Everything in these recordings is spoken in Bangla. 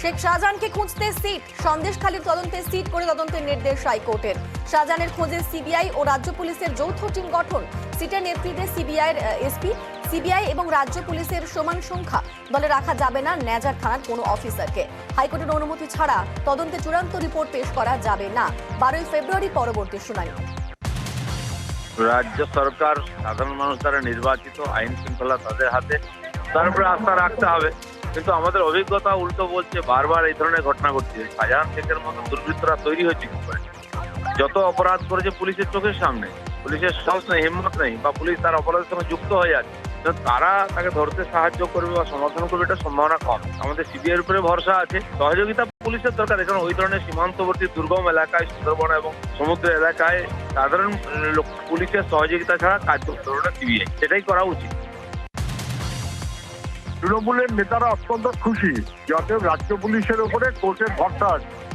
শেখ শাহজাহানকে খুঁজতে সিট, সন্দেশখালীর তদন্তে সিট করে তদন্তের নির্দেশ হাইকোর্টের। শাহজাহানের খোঁজে সিবিআই ও রাজ্য পুলিশের যৌথ টিম গঠন। সিটের নেতৃত্বে সিবিআইয়ের এসপি, সিবিআই এবং রাজ্য পুলিশের সমান সংখ্যা। দলে রাখা যাবে না নেজার থানার কোনো অফিসারকে। হাইকোর্টের অনুমতি ছাড়া তদন্তে চূড়ান্ত রিপোর্ট পেশ করা যাবে না। 12 ফেব্রুয়ারি পরবর্তী শুনানি। রাজ্য সরকার সাধারণ মানুষ দ্বারা নির্বাচিত, আইন শৃঙ্খলা তাদের হাতে, তার উপরে আস্থা রাখতে হবে। কিন্তু আমাদের অভিজ্ঞতা উল্টো বলছে, বারবার এই ধরনের ঘটনা ঘটছে। শাহজাহান শেখের মতো দুর্বৃত্তরা তৈরি হয়েছে কি করে? যত অপরাধ করেছে পুলিশের চোখের সামনে, পুলিশের সাহস নেই, হিম্মত নেই, বা পুলিশ তার অপরাধের সঙ্গে যুক্ত হয়ে যাচ্ছে, তারা তাকে ধরতে সাহায্য করবে বা সমর্থন করবে, এটা সম্ভাবনা কম। আমাদের সিবিআইয়ের উপরে ভরসা আছে, সহযোগিতা পুলিশের দরকার। এখানে ওই ধরনের সীমান্তবর্তী দুর্গম এলাকায়, সুন্দরবন এবং সমুদ্র এলাকায় সাধারণ পুলিশের সহযোগিতা ছাড়া কাজ করতে পারবে না সিবিআই, সেটাই করা উচিত। তৃণমূলের নেতারা অত্যন্ত খুশি, যাতে রাজ্য পুলিশের উপরে কোর্টের ভরসা।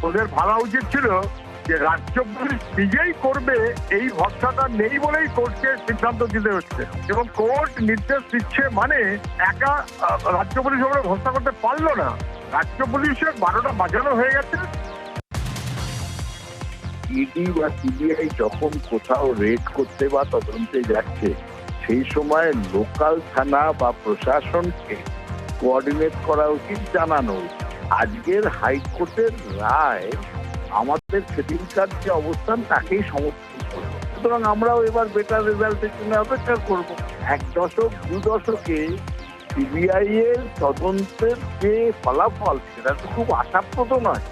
ওদের ভাবা উচিত ছিল যে রাজ্য পুলিশ নিজেই করবে, এই ভরসাটা নেই বলেই কোর্টকে সিদ্ধান্ত দিতে হচ্ছে। এবং কোর্ট নির্দেশ দিচ্ছে মানে একা রাজ্য পুলিশ উপরে ভরসা করতে পারলো না। রাজ্য পুলিশের 12টা বাজানো হয়ে গেছে। ইডি বা সিবিআই যখন কোথাও রেড করতে বা তদন্তে যাচ্ছে, সেই সময় লোকাল থানা বা প্রশাসনকে কোঅর্ডিনেট করা উচিত, জানানো। আজকের হাইকোর্টের রায় আমাদের সেদিনকার যে অবস্থান তাকেই সমর্থন করবো। সুতরাং আমরাও এবার বেটার রেজাল্টের জন্য অপেক্ষা করবো। 1 দশক 2 দশকে সিবিআই এর তদন্তের যে ফলাফল, সেটা তো খুব আশাপ্রদ নয়।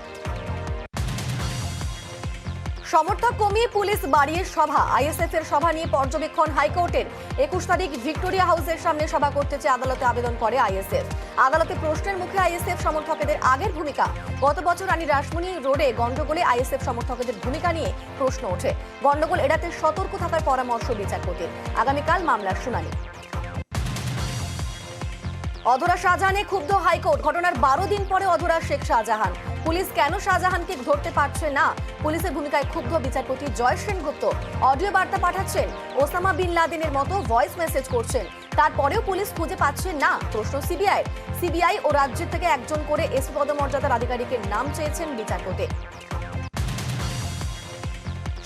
সমর্থক কমিয়ে পুলিশ বাড়িয়ে সভা। আইএসএফ এর সভা নিয়ে পর্যবেক্ষণ হাইকোর্টের। 21 তারিখ ভিক্টোরিয়া হাউসের সামনে সভা করতে চেয়ে আদালতে আবেদন করে আইএসএফ। আদালতে প্রশ্নের মুখে আইএসএফ সমর্থকদের আগের ভূমিকা। গত বছর রানী রাসমণি রোডে গন্ডগোলে আইএসএফ সমর্থকদের ভূমিকা নিয়ে প্রশ্ন ওঠে। গন্ডগোল এড়াতে সতর্ক থাকার পরামর্শ বিচারপতির। আগামীকাল মামলার শুনানি। অধরা শাহজাহানে ক্ষুব্ধ হাইকোর্ট। ঘটনার 12 দিন পরে অধরা শেখ শাহজাহান। পুলিশ কেন শাহজাহানকে ধরতে পারছে না? পুলিশের ভূমিকায় ক্ষুব্ধ বিচারপতি জয় সেনগুপ্ত। অডিও বার্তা পাঠাচ্ছেন, ওসামা বিন লাদেনের মতো ভয়েস মেসেজ করছেন, তারপরেও পুলিশ খুঁজে পাচ্ছে না। প্রশ্ন সিবিআই ও রাজ্যের থেকে একজন করে এসপি পদমর্যাদার আধিকারিকের নাম চেয়েছেন বিচারপতি।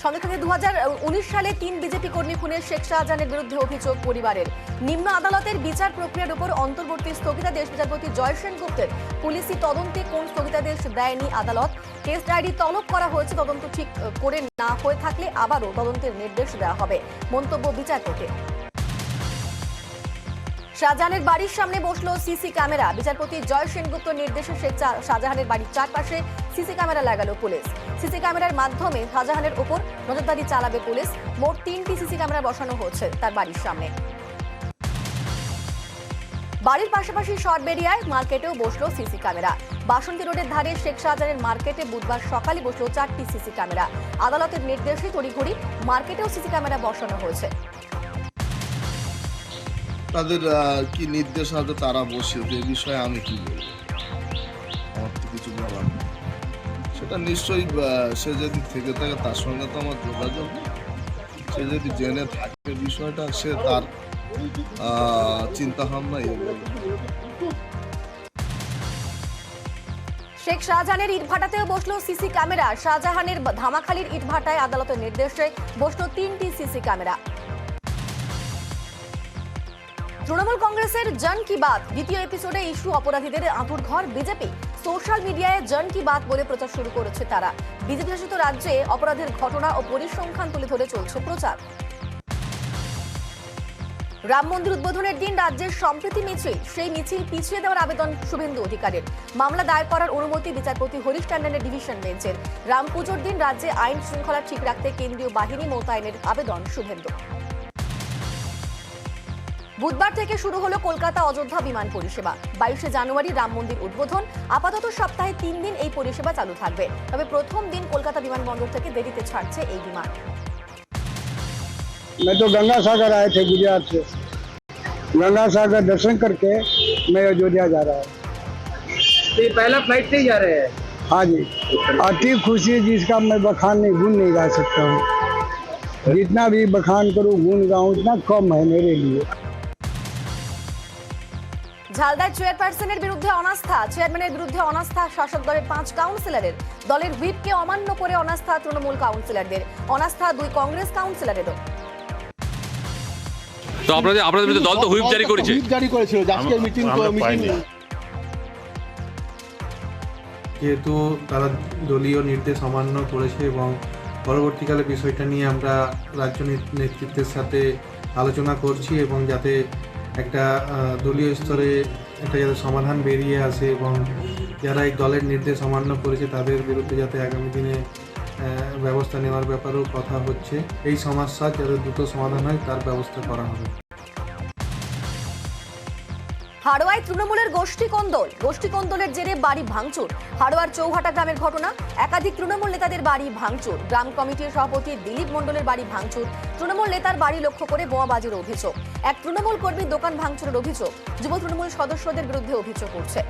সন্দেশখালী 2019 সালে 3 বিজেপি কর্মী খুনের শেখ শাহজাহানের বিরুদ্ধে অভিযোগ পরিবারের। নিম্ন আদালতের বিচার প্রক্রিয়ার উপর অন্তর্বর্তী স্থগিতাদেশ বিচারপতি জয় সেনগুপ্তের। পুলিশি তদন্তে কোন স্থগিতাদেশ দেয়নি আদালত। কেস ডায়েরি তলব করা হয়েছে, তদন্ত ঠিক করে না হয়ে থাকলে আবারও তদন্তের নির্দেশ দেওয়া হবে, মন্তব্য বিচারপতি। শাহজাহানের বাড়ির সামনে বসলো সিসি ক্যামেরা। বিচারপতি জয় সেনগুপ্ত নির্দেশে শেখ শাহজাহানের বাড়ির চারপাশে সিসি ক্যামেরা লাগালো পুলিশ। সিসি ক্যামেরার মাধ্যমে শাহজাহানের উপর নজরদারি চালাবে পুলিশ। মোট 3টি সিসি ক্যামেরা বসানো হচ্ছে তার বাড়ির সামনে। বাড়ির পাশাপাশি শর্টবেরিয়ায় মার্কেটেও বসলো সিসি ক্যামেরা। বাসন্তী রোডের ধারে শেখ শাহজাহানের মার্কেটে বুধবার সকালে বসলো 4টি সিসি ক্যামেরা। আদালতের নির্দেশে তড়িঘড়ি মার্কেটেও সিসি ক্যামেরা বসানো হয়েছে। তাদের কি নির্দেশ আছে তারা বসিয়েছে, এই বিষয়ে আমি কি বলবো? আমার তো কিছু বলার নেই। সেটা নিশ্চয়ই সে যদি থেকে থাকে তার সঙ্গে তো আমার যোগাযোগ, সে যদি জেনে থাকে বিষয়টা, সে তার চিন্তা ভাবনা এগোবে। শেখ শাহজাহানের ইটভাটাতেও বসলো সিসি ক্যামেরা। শাহজাহানের ধামাখালীর ইটভাটায় আদালতের নির্দেশে বসলো 3টি সিসি ক্যামেরা। তৃণমূল কংগ্রেসের জন কি বাত দ্বিতীয় এপিসোডে ইস্যু অপরাধীদের আঁতুড় ঘর বিজেপি। সোশ্যাল মিডিয়ায় জন কি বাত বলে প্রচার শুরু করেছে তারা। বিজেপি শাসিত রাজ্যে অপরাধের ঘটনা ও পরিসংখ্যান তুলে ধরে চলছে প্রচার। রাম মন্দির উদ্বোধনের দিন রাজ্যের সম্প্রীতি মিছিল, সেই মিছিল পিছিয়ে দেওয়ার আবেদন শুভেন্দু অধিকারীর। মামলা দায়ের করার অনুমতি বিচারপতি হরিশ ট্যান্ডনের ডিভিশন বেঞ্চের। রাম পুজোর দিন রাজ্যে আইন শৃঙ্খলা ঠিক রাখতে কেন্দ্রীয় বাহিনী মোতায়েনের আবেদন শুভেন্দু। বুধবার থেকে শুরু হলো কলকাতা অযোধ্যা বিমান পরিষেবা। 22শে জানুয়ারি রাম মন্দির উদ্বোধন। আপাতত সপ্তাহে 3 দিন এই পরিষেবা চালু থাকবে। তবে প্রথম দিন কলকাতা বিমানবন্দর থেকে দেরিতে ছাড়ছে এই বিমান। मैं तो गंगा सागर आए थे गुजरात से। गंगा सागर दर्शन करके मैं अयोध्या जा रहा हूँ। पहला फ्लाइट से ही जा रहे हैं? हाँ जी, अति खुशी जिसका मैं बखान नहीं गुण नहीं गा सकता हूँ। जितना भी बखान करूँ गुण गाऊँ उतना कम है मेरे लिए। ঝালদায় চেয়ারপারসনের বিরুদ্ধে অনাস্থা, চেয়ারম্যানের বিরুদ্ধে অনাস্থা শাসক দলের 5 কাউন্সিলরের। দলের হুইপকে অমান্য করে অনাস্থা তৃণমূল কাউন্সিলরদের, অনাস্থা 2 কংগ্রেস কাউন্সিলরেরও। তো আপনাদের বিরুদ্ধে দল তো হুইপ জারি করেছে। যেহেতু তারা দলীয় নির্দেশ অমান্য করেছে এবং পরবর্তীকালে বিষয়টা নিয়ে আমরা রাজ্য নেতৃত্বের সাথে আলোচনা করছি এবং যাতে একটা দলীয় স্তরে একটা যাতে সমাধান বেরিয়ে আসে এবং যারা এই দলের নির্দেশ অমান্য করেছে তাদের বিরুদ্ধে যাতে আগামী দিনে ব্যবস্থা নেওয়ার ব্যাপারেও কথা হচ্ছে। এই সমস্যার যাতে দ্রুত সমাধান হয় তার ব্যবস্থা করা হবে। হাড়োয়ায় তৃণমূলের গোষ্ঠীকন্দলের জেরে বাড়ি ভাঙচুর। হাড়োয়ার চৌহাটা গ্রামের ঘটনা, একাধিক তৃণমূল নেতাদের বাড়ি ভাঙচুর। গ্রাম কমিটির সভাপতি দিলীপ মণ্ডলের বাড়ি ভাঙচুর। তৃণমূল নেতার বাড়ি লক্ষ্য করে বোমাবাজির অভিযোগ। এক তৃণমূল কর্মীর দোকান ভাঙচুরের অভিযোগ। যুব তৃণমূল সদস্যদের বিরুদ্ধে অভিযোগ করছে।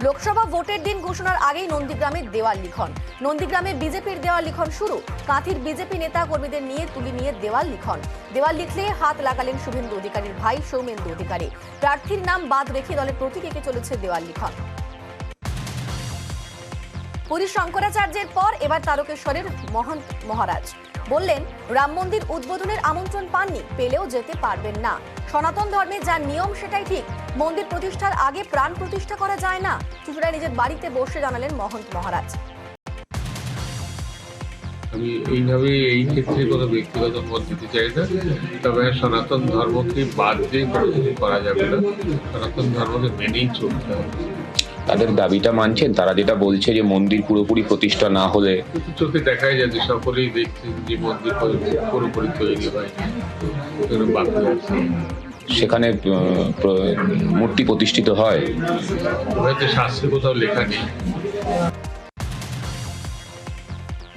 লোকসভা ভোটের দিন ঘোষণার আগেই নন্দীগ্রামের দেওয়াল লিখন। নন্দীগ্রামে বিজেপির দেওয়াল লিখন শুরু। কাঁথির বিজেপি নেতা কর্মীদের তুলে নিয়ে দেওয়াল লিখন। দেওয়াল লিখলে হাত লাগালেন শুভেন্দু অধিকারীর ভাই সৌমেন্দু অধিকারী। প্রার্থীর নাম বাদ রেখে দলের প্রতীক এঁকে চলেছে দেওয়াল লিখন। পুরী শঙ্করাচার্যের পর এবার তারকেশ্বরের মহন্ত মহারাজ বললেন, রাম মন্দির উদ্বোধনের আমন্ত্রণ পাননি, পেলেও যেতে পারবেন না। সনাতন ধর্মে যা নিয়ম সেটাই ঠিক। মন্দির প্রতিষ্ঠার আগে প্রাণ প্রতিষ্ঠা করা যায় না। চুচুড়ায় নিজের বাড়িতে বসে জানালেন মহন্ত মহারাজ। আমি এইভাবে এই ক্ষেত্রে কোনো ব্যক্তিগত মত দিতে চাই না, তবে সনাতন ধর্মকে বাদ দিয়ে কোনো কিছু করা যাবে না। সনাতন ধর্মকে মেনেই চলতে হবে। তাদের দাবিটা মানছেন? তারা যেটা বলছে যে মন্দির পুরোপুরি প্রতিষ্ঠা না হলে, চোখে দেখাই যাচ্ছে, সকলেই দেখছেন যে মন্দির পুরোপুরি তৈরি হয়নি, বাকি আছে। সেখানে মূর্তি প্রতিষ্ঠিত হয়, হয়তো শাস্ত্রে কোথাও লেখা নেই।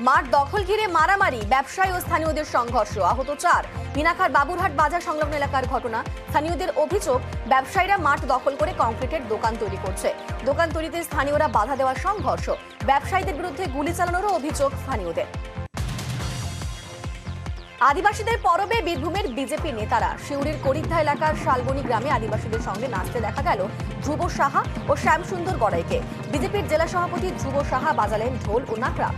মাঠ দখল ঘিরে মারামারি, ব্যবসায়ী ও স্থানীয়দের সংঘর্ষ, আহত 4। মিনাখার বাবুরহাট বাজার সংলগ্ন এলাকার ঘটনা। স্থানীয়দের অভিযোগ, ব্যবসায়ীরা মাঠ দখল করে কংক্রিটের দোকান তৈরি করছে। দোকান তৈরিতে স্থানীয়রা বাধা দেওয়ার সংঘর্ষ। ব্যবসায়ীদের বিরুদ্ধে গুলি চালানোরও অভিযোগ স্থানীয়দের। আদিবাসীদের পরবে বীরভূমের বিজেপি নেতারা। শিউরির করিদ্ধা এলাকার শালবনী গ্রামে আদিবাসীদের সঙ্গে নাচতে দেখা গেল ধ্রুব সাহা ও শ্যামসুন্দর গড়াইকে। বিজেপির জেলা সভাপতি ধ্রুব সাহা বাজালেন ঢোল ও নাকড়া।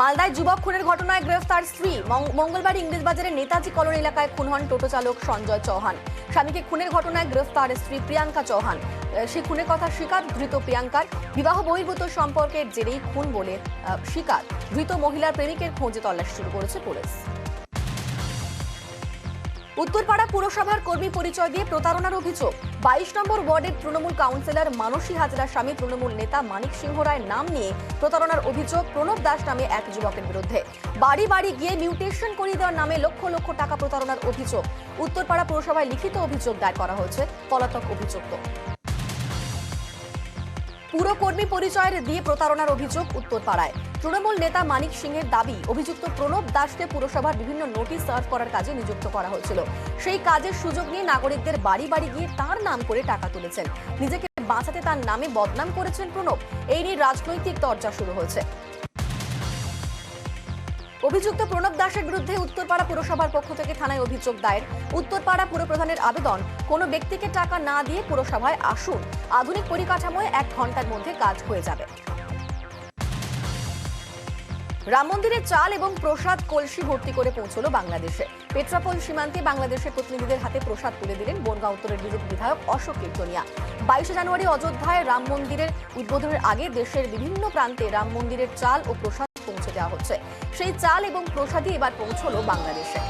মালদায় যুবক খুনের ঘটনায় গ্রেফতার স্ত্রী। মঙ্গলবার ইংরেজবাজারের নেতাজি কলোনি এলাকায় খুন হন টোটো চালক সঞ্জয় চৌহান। স্বামীকে খুনের ঘটনায় গ্রেফতার স্ত্রী প্রিয়াঙ্কা চৌহান। সেই খুনের কথা স্বীকার ধৃত প্রিয়াঙ্কার। বিবাহ বহির্ভূত সম্পর্কের জেরেই খুন বলে স্বীকার। ধৃত মহিলার প্রেমিকের খোঁজে তল্লাশি শুরু করেছে পুলিশ। উত্তরপাড়া পুরসভার কর্মী পরিচয় দিয়ে প্রতারণার অভিযোগ। 22 নম্বর ওয়ার্ডের তৃণমূল কাউন্সিলর মানসী হাজরার স্বামী তৃণমূল নেতা মানিক সিংহ রায়ের নাম নিয়ে প্রতারণার অভিযোগ প্রণব দাস নামে এক যুবকের বিরুদ্ধে। বাড়ি বাড়ি গিয়ে মিউটেশন করিয়ে দেওয়ার নামে লক্ষ লক্ষ টাকা প্রতারণার অভিযোগ। উত্তরপাড়া পুরসভায় লিখিত অভিযোগ দায়ের করা হয়েছে। পলাতক অভিযুক্ত। পুরকর্মী পরিচয়ের দিয়ে প্রতারণার অভিযোগ উত্তরপাড়ায়। তৃণমূল নেতা মানিক সিংহের দাবি, অভিযুক্ত প্রণব দাসকে পুরসভার বিভিন্ন নোটিশ সার্ভ করার কাজে নিযুক্ত করা হয়েছিল। সেই কাজের সুযোগ নিয়ে নাগরিকদের বাড়ি বাড়ি গিয়ে তার নাম করে টাকা তুলেছেন। নিজেকে বাঁচাতে তার নামে বদনাম করেছেন প্রণব। এই নিয়ে রাজনৈতিক চর্চা শুরু হয়েছে। অভিযুক্ত প্রণব দাসের বিরুদ্ধে উত্তরপাড়া পুরসভার পক্ষ থেকে থানায় অভিযোগ দায়ের। উত্তরপাড়া পুরপ্রধানের আবেদন, কোনো ব্যক্তিকে টাকা না দিয়ে পুরসভায় আসুন। আধুনিক পরিকাঠামোয় 1 ঘন্টার মধ্যে কাজ হয়ে যাবে। রাম মন্দিরের চাল এবং প্রসাদ কলসি ভর্তি করে পৌঁছলো বাংলাদেশে। পেট্রাপোল সীমান্তে বাংলাদেশের প্রতিনিধিদের হাতে প্রসাদ তুলে দিলেন বনগাঁ উত্তরের বিজেপি বিধায়ক অশোক কীর্তনিয়া। 22 জানুয়ারি অযোধ্যায় রাম মন্দিরের উদ্বোধনের আগে দেশের বিভিন্ন প্রান্তে রাম মন্দিরের চাল ও প্রসাদ পৌঁছে দেওয়া হচ্ছে। সেই চাল এবং প্রসাদই এবার পৌঁছলো বাংলাদেশে।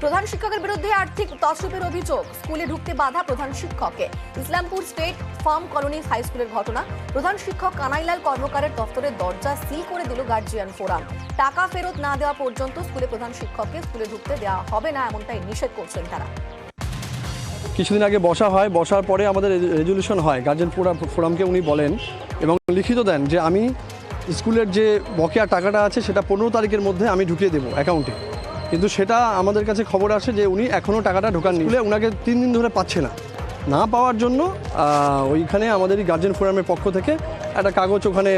প্রধান শিক্ষকের বিরুদ্ধে আর্থিক তছরূপের অভিযোগ। স্কুলে ঢুকতে বাধা প্রধান শিক্ষককে। Islampur state farm colony high স্কুলের ঘটনা। প্রধান শিক্ষক কানাইলাল কর্মকারের দফতরের দরজা সিল করে দিল গার্জিয়ান ফোরাম। টাকা ফেরত না দেওয়া পর্যন্ত স্কুলে প্রধান শিক্ষককে স্কুলে ঢুকতে দেওয়া হবে না, এমনটাই নিষেধ করছেন তারা। কিছুদিন আগে বসা হয়, বসার পরে আমাদের রেজলিউশন হয়। গার্জিয়ান ফোরামকে উনি বলেন এবং লিখিত দেন যে আমি স্কুলের যে বকেয়া টাকাটা আছে সেটা 15 তারিখের মধ্যে আমি ঢুকিয়ে দেবো অ্যাকাউন্টে, কিন্তু সেটা আমাদের কাছে খবর আসে যে উনি এখনও টাকাটা ঢোকাননি। স্কুলে ওনাকে 3 দিন ধরে পাচ্ছে না পাওয়ার জন্য ওইখানে আমাদেরই গার্জেন ফোরামের পক্ষ থেকে একটা কাগজ ওখানে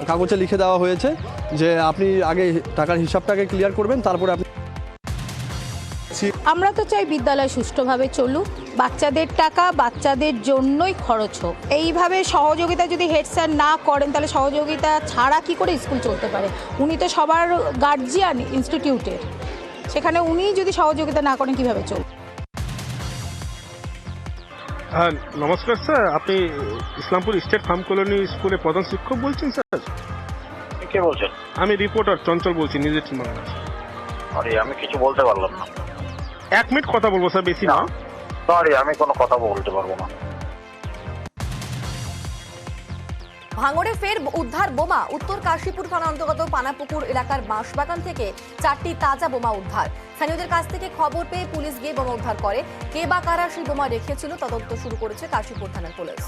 কাগজে লিখে দেওয়া হয়েছে যে আপনি আগে টাকার হিসাবটাকে ক্লিয়ার করবেন, তারপরে আপনি। আমরা তো চাই বিদ্যালয় সুষ্ঠুভাবে চলুক, বাচ্চাদের টাকা বাচ্চাদের জন্যই খরচ হোক। এইভাবে সহযোগিতা যদি হেড স্যার না করেন তাহলে সহযোগিতা ছাড়া কি করে স্কুল চলতে পারে? উনি তো সবার গার্জিয়ান ইনস্টিটিউটের, সেখানে উনি যদি সহযোগিতা না করেন কিভাবে চলবে? হ্যাঁ নমস্কার স্যার, আপনি ইসলামপুর স্টেট ফার্ম কলোনি স্কুলে প্রধান শিক্ষক বলছেন স্যার? কে বলছেন? আমি রিপোর্টার চঞ্চল বলছি, নিজের বাংলা। আরে আমি কিছু বলতে পারলাম না। 1 মিনিট কথা বলবো স্যার, বেশি না। সরি, আমি কোনো কথা বলতে পারবো না। ভাঙড়ে ফের উদ্ধার বোমা। উত্তর কাশীপুর থানা অন্তর্গত পানাপুকুর এলাকার বাঁশবাগান থেকে 4টি তাজা বোমা উদ্ধার। স্থানীয়দের কাছ থেকে খবর পেয়ে পুলিশ গিয়ে বোমা উদ্ধার করে। কে বা কারা সেই বোমা রেখেছিল তদন্ত শুরু করেছে কাশীপুর থানার পুলিশ।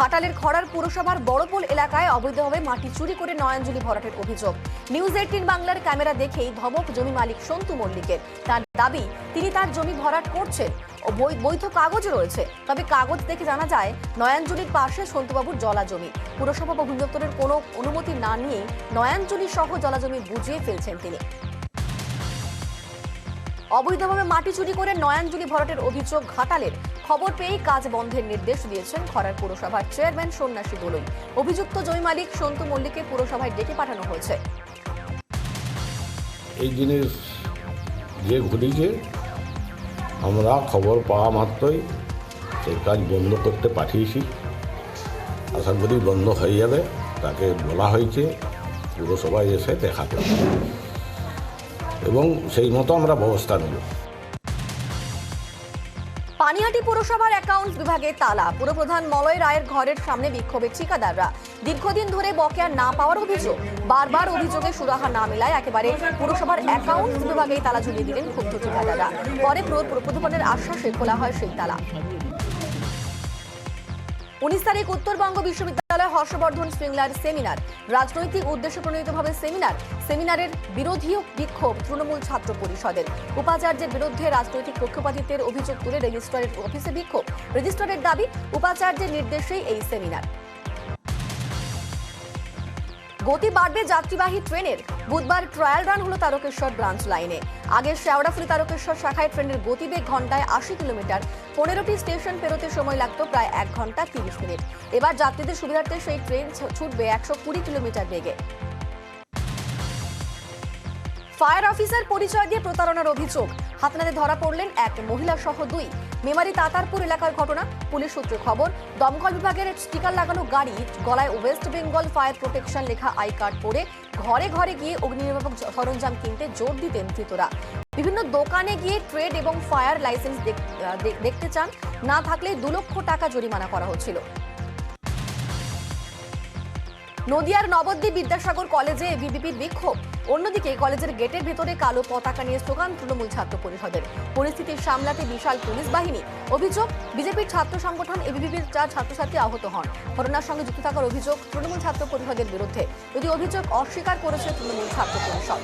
ঘাটালের খড়ার পুরসভার বড়পোল এলাকায় অবৈধভাবে মাটি চুরি করে নয়নজলি ভরাটের অভিযোগ। নিউজ 18 বাংলার ক্যামেরা দেখেই ধমক জমি মালিক সন্তু মল্লিকের। তার দাবি তিনি তার জমি ভরাট করছেন ও বৈধ কাগজ রয়েছে, তবে কাগজ দেখে জানা যায় নয়নজলির পাশে সন্তুবাবুর জলা জমি। পুরসভা বা ভূমি দপ্তরের কোনো অনুমতি না নিয়ে নয়নজলি সহ জলা জমি বুঝিয়ে ফেলছেন তিনি। অবৈধভাবে মাটি চুরি করে নয়নজলি ভরাটের অভিযোগ ঘাটালের। খবর পেয়েই কাজ বন্ধের নির্দেশ দিয়েছেন খড়ার পুরসভার চেয়ারম্যান সন্ন্যাসী দোলই। অভিযুক্ত জমি মালিক সন্তু মল্লিককে পুরসভায় ডেকে পাঠানো হয়েছে। এই জিনিস যে ঘটেছে আমরা খবর পাওয়া মাত্রই সেই কাজ বন্ধ করতে পাঠিয়েছি। আশা করি বন্ধ হয়ে যাবে। তাকে বলা হয়েছে পুরসভায় এসে দেখাতে এবং সেই মতো আমরা ব্যবস্থা নেব। পানিহাটি পুরসভার অ্যাকাউন্ট বিভাগে তালা। পুরপ্রধান মলয় রায়ের ঘরের সামনে বিক্ষোভের ঠিকাদাররা। দীর্ঘদিন ধরে বকেয়া না পাওয়ার অভিযোগ। বারবার অভিযোগে সুরাহা না মেলায় একেবারে পুরসভার অ্যাকাউন্ট বিভাগেই তালা ঝুলিয়ে দিলেন ক্ষুব্ধ ঠিকাদাররা। পরে পুরপ্রধানের আশ্বাসে খোলা হয় সেই তালা। 19 তারিখ উত্তরবঙ্গ বিশ্ববিদ্যালয় হর্ষবর্ধন শৃঙ্গলার সেমিনার। রাজনৈতিক উদ্দেশ্য প্রণীতভাবে সেমিনারের বিরোধী বিক্ষোভ তৃণমূল ছাত্র পরিষদের। উপাচার্যের বিরুদ্ধে রাজনৈতিক পক্ষপাতিত্বের অভিযোগ তুলে রেজিস্ট্রারের অফিসে বিক্ষোভ। রেজিস্ট্রারের দাবি উপাচার্যের নির্দেশেই এই সেমিনার। গতি বাড়বে যাত্রীবাহী ট্রেনের। বুধবার ট্রায়াল রান হলো তারকেশ্বর ব্রাঞ্চ লাইনে। আগে শেওড়াফুলি তারকেশ্বর শাখায় ট্রেনের গতিবেগ ঘন্টায় 80 কিলোমিটার। 15টি স্টেশন পেরোতে সময় লাগতো প্রায় 1 ঘন্টা 30 মিনিট। এবার যাত্রীদের সুবিধার্থে সেই ট্রেন ছুটবে 120 কিলোমিটার বেগে। ফায়ার অফিসার পরিচয় দিয়ে প্রতারণার অভিযোগ। হাতনাতে ধরা পড়লেন এক মহিলা সহ 2। মেমারি তাতারপুর এলাকার ঘটনা। পুলিশ সূত্রে খবর, দমকল বিভাগের স্টিকার লাগানো গাড়ি, গলায় ওয়েস্ট বেঙ্গল ফায়ার প্রোটেকশন লেখা আই কার্ড পরে ঘরে ঘরে গিয়ে অগ্নিনির্বাপক সরঞ্জাম কিনতে জোর দিতেন ধৃতরা। বিভিন্ন দোকানে গিয়ে ট্রেড এবং ফায়ার লাইসেন্স দেখতে চান, না থাকলে 2 লক্ষ টাকা জরিমানা করা হচ্ছিল। নদিয়ার নবদ্বীপ বিদ্যাসাগর কলেজে এবিভিপির বিক্ষোভ। অন্যদিকে কলেজের গেটের ভেতরে কালো পতাকা নিয়ে স্লোগান তৃণমূল ছাত্র পরিষদের। পরিস্থিতি সামলাতে বিশাল পুলিশ বাহিনী। অভিযোগ, বিজেপির ছাত্র সংগঠন এবিভিপির 4 ছাত্রছাত্রী আহত হন। ঘটনার সঙ্গে যুক্ত থাকার অভিযোগ তৃণমূল ছাত্র পরিষদের বিরুদ্ধে, যদি অভিযোগ অস্বীকার করেছে তৃণমূল ছাত্র পরিষদ।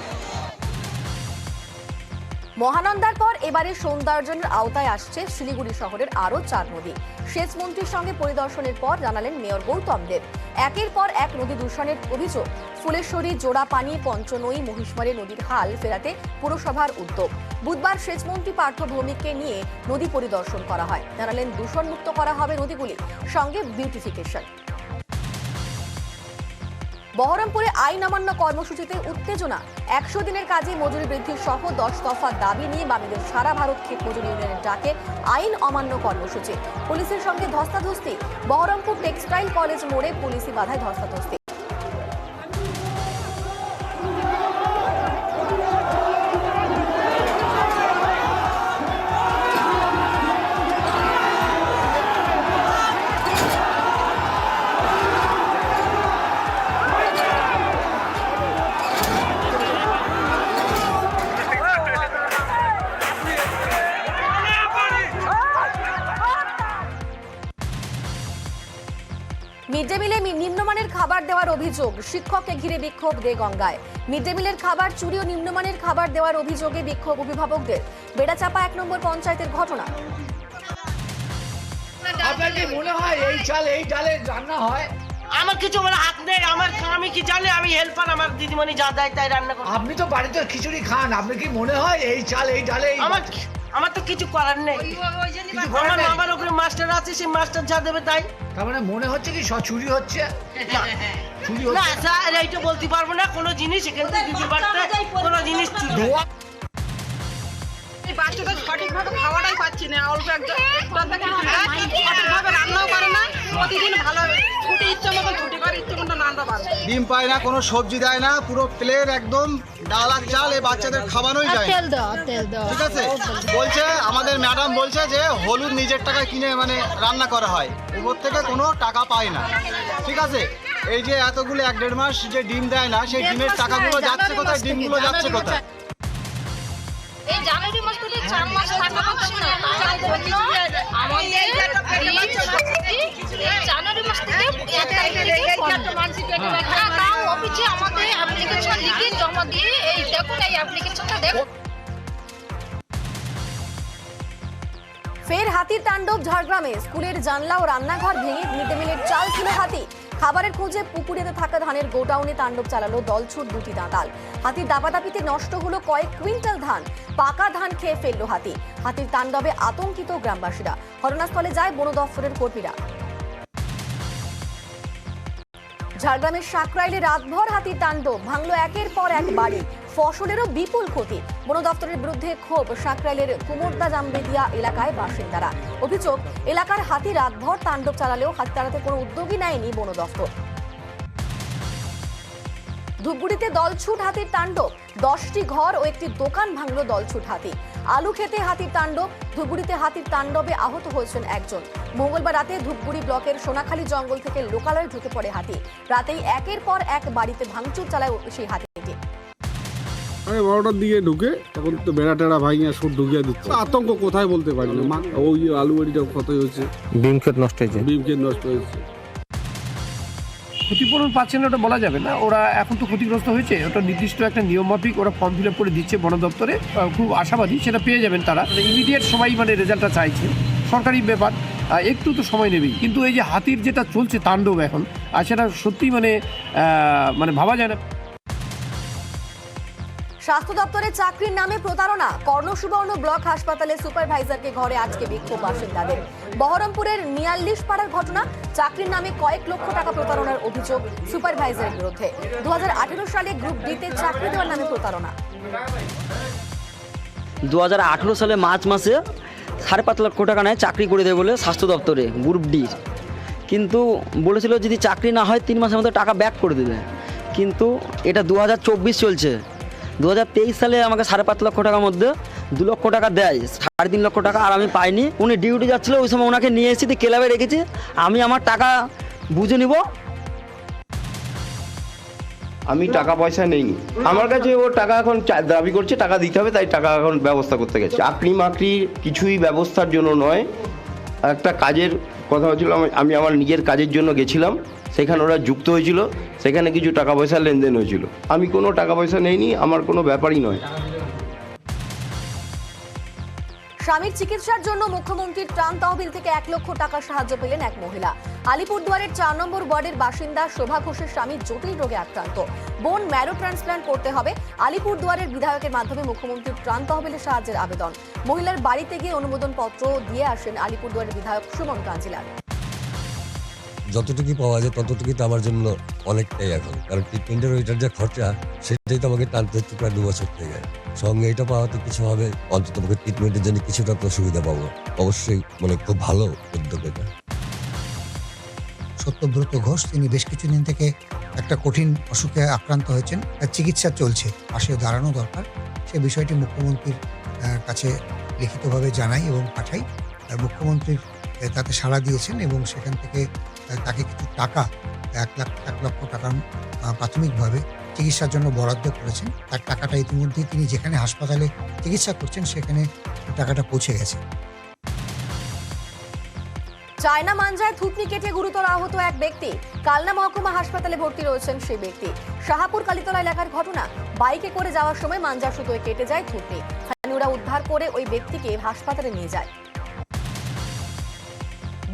মহানন্দার পর এবারে সৌন্দর্যের আওতায় আসছে শিলিগুড়ি শহরের আরও 4 নদী। সেচ মন্ত্রীর সঙ্গে পরিদর্শনের পর জানালেন মেয়র গৌতম দেব। একের পর এক নদী দূষণের অভিযোগ। ফুলেশ্বরী, জোড়াপানি, পঞ্চনই, মহিষমারী নদীর হাল ফেরাতে পুরসভার উদ্যোগ। বুধবার সেচমন্ত্রী পার্থ ভৌমিককে নিয়ে নদী পরিদর্শন করা হয়। জানালেন দূষণমুক্ত করা হবে নদীগুলি, সঙ্গে বিউটিফিকেশন। বহরমপুরে আইন অমান্য কর্মসূচিতে উত্তেজনা। 100 দিনের কাজে মজুরি বৃদ্ধির সহ 10 দফা দাবি নিয়ে বামীদের সারা ভারত ক্ষেত মজুরি ইউনিয়নের ডাকে আইন অমান্য কর্মসূচি। পুলিশের সঙ্গে ধস্তাধস্তি। বহরমপুর টেক্সটাইল কলেজ মোড়ে পুলিশি বাধায় ধস্তাধস্তি। মিড ডে মিলে নিম্নমানের খাবার দেওয়ার অভিযোগ, শিক্ষককে ঘিরে বিক্ষোভ দেগঙ্গায়। মিড ডে মিলের খাবার চুরি ও নিম্নমানের খাবার দেওয়ার অভিযোগে বিক্ষোভ অভিভাবকদের। বেড়াচাপা 1 নম্বর পঞ্চায়েতের ঘটনা। আপনার কি মনে হয় এই চাল এই ডালে রান্না হয়? আমার কিছু বলে হাত নেই, আমি কি জানি, আমি হেল্পার, আমার দিদিমণি যা দেয় তাই রান্না করি। আপনি তো বাড়িতে খিচুড়ি খান, আপনি কি মনে হয় এই চাল এই ডালে? আমার তো কিছু করার নেই, আমার ওখানে মাস্টার আছে, সেই মাস্টার যা দেবে তাই। তার মানে মনে হচ্ছে কি চুরি হচ্ছে? চুরি না স্যার, এইটা বলতে পারবো না, কোনো জিনিস এখান থেকে দিতে পারতে কোনো জিনিস চুরি। বাচ্চাদের সঠিকভাবে খাওয়াটাই পাচ্ছি না, অল্প সঠিকভাবে রান্নাও করে না, প্রতিদিন ভালো ছুটি ইচ্ছে মতো ছুটি করে, ইচ্ছে মতো রান্না পারে। ডিম পায় না, কোনো সবজি দেয় না, পুরো প্লেট একদম ডাল আর চাল এই বাচ্চাদের খাওয়ানোই যায়। তেল দাও ঠিক আছে, বলছে আমাদের ম্যাডাম বলছে যে হলুদ নিজের টাকায় কিনে মানে রান্না করা হয়, উপর থেকে কোনো টাকা পায় না। ঠিক আছে, এই যে এতগুলো 1-1.5 মাস যে ডিম দেয় না, সেই ডিমের টাকাগুলো যাচ্ছে কোথায়, ডিমগুলো যাচ্ছে কোথায়? এই জানুয়ারি মাস থেকে 4 মাস টাকা পাচ্ছি না, তার জন্য আমাদের জানুয়ারি মাস থেকে 1 তারিখে তাও অফিসে আমাদের অ্যাপ্লিকেশন লিখে জমা দিয়ে এই দেখুন এই অ্যাপ্লিকেশনটা দেখুন। ফের হাতির তাণ্ডব ঝাড়গ্রামে। স্কুলের জানলা ও রান্নাঘর ভেঙে মিড ডে মিলের চাল ছিল হাতি। খাবারের খোঁজে পুকুরেতে থাকা ধানের গোডাউনে তাণ্ডব চালালো দলছুট দুটি দাঁতাল। হাতির দাপাদাপিতে নষ্ট হলো কয়েক কুইন্টাল ধান। পাকা ধান খেয়ে ফেললো হাতি। হাতির তাণ্ডবে আতঙ্কিত গ্রামবাসীরা। ঘটনাস্থলে যায় বন দফতরের কর্মীরা। ঝাড়গ্রামের সাকরাইলে রাতভর হাতির তাণ্ডব, ভাঙলো একের পর এক বাড়ি, ফসলেরও বিপুল ক্ষতি। বন দফতরের বিরুদ্ধে ক্ষোভ সাকরাইলের কুমোরদা জামবেদিয়া এলাকায় বাসিন্দারা। অভিযোগ, এলাকার হাতি রাতভর তাণ্ডব চালালেও হাতি তাড়াতে কোনো উদ্যোগই নেয়নি বন দফতর। ধূপগুড়িতে দলছুট হাতির তাণ্ডব, 10টি ঘর ও একটি দোকান ভাঙলো দলছুট হাতি। আলু খেতে হাতির তাণ্ডব। ধূপগুড়িতে হাতির তাণ্ডবে আহত হয়েছেন একজন। মঙ্গলবার রাতে ধূপগুড়ি ব্লকের সোনাখালী জঙ্গল থেকে লোকালয়ে ঢুকে পড়ে হাতি। রাতেই একের পর এক বাড়িতে ভাঙচুর চালায় সেই হাতিটি। 12টার দিকে ঢুকে তখন তো বেড়া টেড়া ভাঙিয়া সব ঢুকিয়ে দিচ্ছে। আতঙ্ক কোথায় বলতে পারি না। ওই আলু বাড়িটা কত হয়েছে, বিম ক্ষেত নষ্ট হয়েছে। ক্ষতিপূরণ পাচ্ছে না ওটা বলা যাবে না, ওরা এখন তো ক্ষতিগ্রস্ত হয়েছে, ওটা নির্দিষ্ট একটা নিয়ম মাফিক ওরা ফর্ম ফিল আপ করে দিচ্ছে বন দপ্তরে। খুব আশাবাদী সেটা পেয়ে যাবেন তারা। ইমিডিয়েট সবাই মানে রেজাল্টটা চাইছে, সরকারি ব্যাপার, একটু তো সময় নেবেই। কিন্তু এই যে হাতির যেটা চলছে তাণ্ডব এখন, আর সেটা সত্যি মানে ভাবা যায় না। স্বাস্থ্য দপ্তরে চাকরির নামে প্রতারণা। কর্ণসুবর্ণ ব্লক হাসপাতালে সুপারভাইজারকে ঘরে আজকে বিক্ষোভ বাসিন্দাদের। বহরমপুরের ৪৯ পাড়ার ঘটনা। চাকরির নামে কয়েক লক্ষ টাকা প্রতারণার অভিযোগ সুপারভাইজারের বিরুদ্ধে। 2018 সালে গ্রুপ ডিতে চাকরি দেওয়ার নামে প্রতারণা। 2018 সালে মার্চ মাসে 5.5 লক্ষ টাকা নেয় চাকরি করে দেবে বলে স্বাস্থ্য দপ্তরে গ্রুপ ডি। কিন্তু বলেছিল যদি চাকরি না হয় 3 মাসের মধ্যে টাকা ব্যাক করে দেবে। কিন্তু এটা 2024 চলছে। 2023 সালে আমাকে 5.5 লক্ষ টাকার মধ্যে 2 লক্ষ টাকা দেয়, 3.5 লক্ষ টাকা আর আমি পাইনি। উনি ডিউটি যাচ্ছিল, ওই সময় ওনাকে নিয়ে এসেছি, ক্লাবে রেখেছি, আমি আমার টাকা বুঝে নিব। আমি টাকা পয়সা নেইনি, আমার কাছে ও টাকা এখন দাবি করছে, টাকা দিতে হবে, তাই টাকা এখন ব্যবস্থা করতে গেছে। চাকরি মাকরি কিছুই ব্যবস্থার জন্য নয়, একটা কাজের কথা হচ্ছিল, আমি আমার নিজের কাজের জন্য গেছিলাম, সেখানে ওরা যুক্ত হয়েছিল, সেখানে কিছু টাকা পয়সা লেনদেন হয়েছিল। আমি কোনো টাকা পয়সা নেইনি, আমার কোনো ব্যাপারই নয়। স্বামীর চিকিৎসার জন্য মুখ্যমন্ত্রীর ত্রাণ তহবিল থেকে 1 লক্ষ টাকা সাহায্য পেলেন এক মহিলা। আলিপুরদুয়ারের 4 নম্বর ওয়ার্ডের বাসিন্দা শোভা ঘোষের স্বামী জটিল রোগে আক্রান্ত। বোন ম্যারো ট্রান্সপ্লান্ট করতে হবে। আলিপুরদুয়ারের বিধায়কের মাধ্যমে মুখ্যমন্ত্রীর ত্রাণ তহবিলের সাহায্যের আবেদন। মহিলার বাড়িতে গিয়ে অনুমোদন পত্র দিয়ে আসেন আলিপুরদুয়ারের বিধায়ক সুমন কাঞ্জিলাল। যতটুকু পাওয়া যায় ততটুকুই তো আমার জন্য অনেকটাই এখন, কারণ ট্রিটমেন্টের ওইটার যে খরচা সেটাই তো আমাকে টানতে হচ্ছে প্রায় 2 বছর থেকে। সঙ্গে এটা পাওয়াতে কিছু হবে, অন্তত আমাকে ট্রিটমেন্টের জন্য কিছুটা তো সুবিধা পাবো। অবশ্যই খুব ভালো উদ্যোগ এটা। সত্যব্রত ঘোষ, তিনি বেশ কিছুদিন থেকে একটা কঠিন অসুখে আক্রান্ত হয়েছেন, তার চিকিৎসা চলছে, পাশে দাঁড়ানো দরকার। সে বিষয়টি মুখ্যমন্ত্রীর কাছে লিখিতভাবে জানাই এবং পাঠাই। মুখ্যমন্ত্রীর তাতে সাড়া দিয়েছেন এবং সেখান থেকে তাকে কিছু টাকা 1 লক্ষ টাকা প্রাথমিকভাবে চিকিৎসার জন্য বরাদ্দ করেছেন। তার টাকাটা ইতিমধ্যেই তিনি যেখানে হাসপাতালে চিকিৎসা করছেন সেখানে টাকাটা পৌঁছে গেছে। চায়না মাঞ্জায় থুতনি কেটে গুরুতর আহত এক ব্যক্তি। কালনা মহকুমা হাসপাতালে ভর্তি রয়েছেন সেই ব্যক্তি। শাহাপুর কালীতলা এলাকার ঘটনা। বাইকে করে যাওয়ার সময় মাঞ্জার সুতোয় কেটে যায় থুতনি। স্থানীয়রা উদ্ধার করে ওই ব্যক্তিকে হাসপাতালে নিয়ে যায়।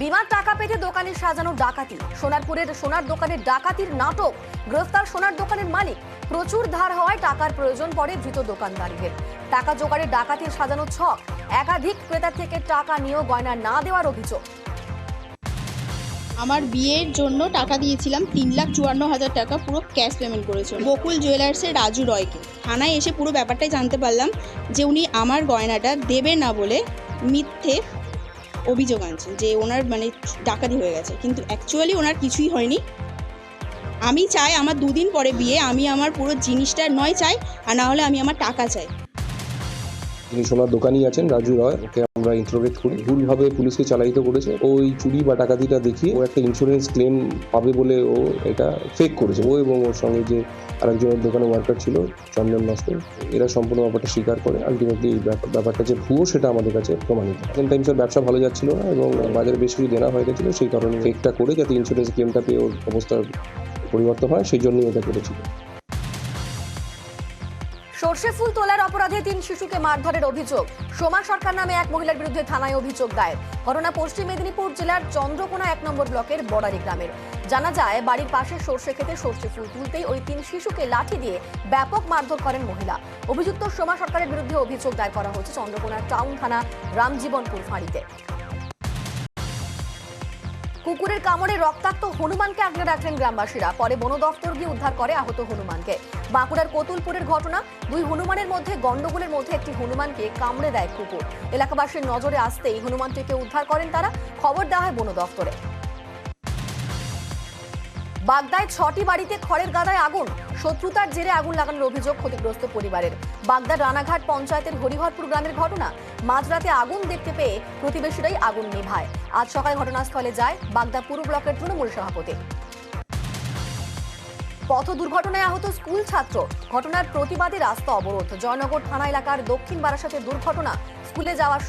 বিমার টাকা পেতে দোকানে সাজানো ডাকাতি। সোনারপুরের সোনার দোকানের ডাকাতির নাটক। গ্রেফতার সোনার দোকানের মালিক। প্রচুর ধার হওয়ায় টাকার প্রয়োজন পড়ে ধৃত দোকানদারদের। টাকা জোগাড়ে ডাকাতির সাজানো ছক। একাধিক ক্রেতা থেকে টাকা নিয়েও গয়না না দেওয়ার অভিযোগ। আমার বিয়ের জন্য টাকা দিয়েছিলাম 3,54,000 টাকা, পুরো ক্যাশ পেমেন্ট করেছিল বকুল জুয়েলার্সের রাজু রয়কে। থানায় এসে পুরো ব্যাপারটাই জানতে পারলাম যে উনি আমার গয়নাটা দেবে না বলে মিথ্যে অভিযোগ আনছেন যে ওনার ডাকাতি হয়ে গেছে, কিন্তু অ্যাকচুয়ালি ওনার কিছুই হয়নি। আমি চাই আমার 2 দিন পরে বিয়ে, আমি আমার পুরো জিনিসটা নয় চাই, আর না হলে আমি আমার টাকা চাই। যিনি সোনার দোকানি আছেন রাজু রয়, ওকে আমরা ইন্টারোগেট করি। ভুলভাবে পুলিশকে চালায়িত করেছে। ওই চুরি বা ডাকাতিটা দেখিয়ে ও একটা ইন্স্যুরেন্স ক্লেম পাবে বলে ও এটা ফেক করেছে। ও এবং ওর সঙ্গে যে আরেকজনের দোকানে ওয়ার্কার ছিল চন্দন নস্কর, এরা সম্পূর্ণ ব্যাপারটা স্বীকার করে। আলটিমেটলি এই ব্যাপারটা যে ভুয়ো সেটা আমাদের কাছে প্রমাণিত। টাইমসের ব্যবসা ভালো যাচ্ছিল না এবং বাজারে বেশ কিছু দেনা হয়ে গেছিলো, সেই কারণে ফেকটা করে যাতে ইন্স্যুরেন্স ক্লেমটা পেয়ে ওর অবস্থার পরিবর্তন হয় সেই জন্যই এটা করেছিল। সর্ষে ফুল তোলার অপরাধে 3 শিশুকে মারধরের অভিযোগ। সোমা সরকার নামে এক মহিলার বিরুদ্ধে থানায় অভিযোগ দায়ের। ঘটনা পশ্চিম মেদিনীপুর জেলার চন্দ্রকোনা 1 নম্বর ব্লকের বড়ারি গ্রামের। জানা যায় বাড়ির পাশে সর্ষে খেতে সর্ষে ফুল তুলতেই ওই 3 শিশুকে লাঠি দিয়ে ব্যাপক মারধর করেন মহিলা। অভিযুক্ত সোমা সরকারের বিরুদ্ধে অভিযোগ দায়ের করা হয়েছে চন্দ্রকোনা টাউন থানা রামজীবনপুর ফাঁড়িতে। কুকুরের কামড়ে রক্তাক্ত হনুমানকে আগলে রাখলেন গ্রামবাসীরা। পরে বন দফতর গিয়ে উদ্ধার করে আহত হনুমানকে। বাঁকুড়ার কতুলপুরের ঘটনা। 2 হনুমানের মধ্যে গন্ডগোলের মধ্যে একটি হনুমানকে কামড়ে দেয় কুকুর। এলাকাবাসীর নজরে আসতেই হনুমানটিকে উদ্ধার করেন তারা। খবর দেওয়া হয় বন দফতরে। বাগদায় 6টি বাড়িতে খড়ের গাদায় আগুন। শত্রুতার জেরে আগুন লাগানোর অভিযোগ ক্ষতিগ্রস্ত পরিবারের। বাগদার রানাঘাট পঞ্চায়েতের হরিহরপুর গ্রামের ঘটনা। মাঝরাতে আগুন দেখতে পেয়ে প্রতিবেশীরাই আগুন নেভায়। আজ সকালে ঘটনাস্থলে যায় বাগদা পুরো ব্লকের তৃণমূল সভাপতি। পথ দুর্ঘটনায় আহত স্কুল ছাত্র। ঘটনার প্রতিবাদে রাস্তা অবরোধ। জয়নগর থানা এলাকার দক্ষিণ বারাসাতে দুর্ঘটনা। স্কুলে যাওয়ার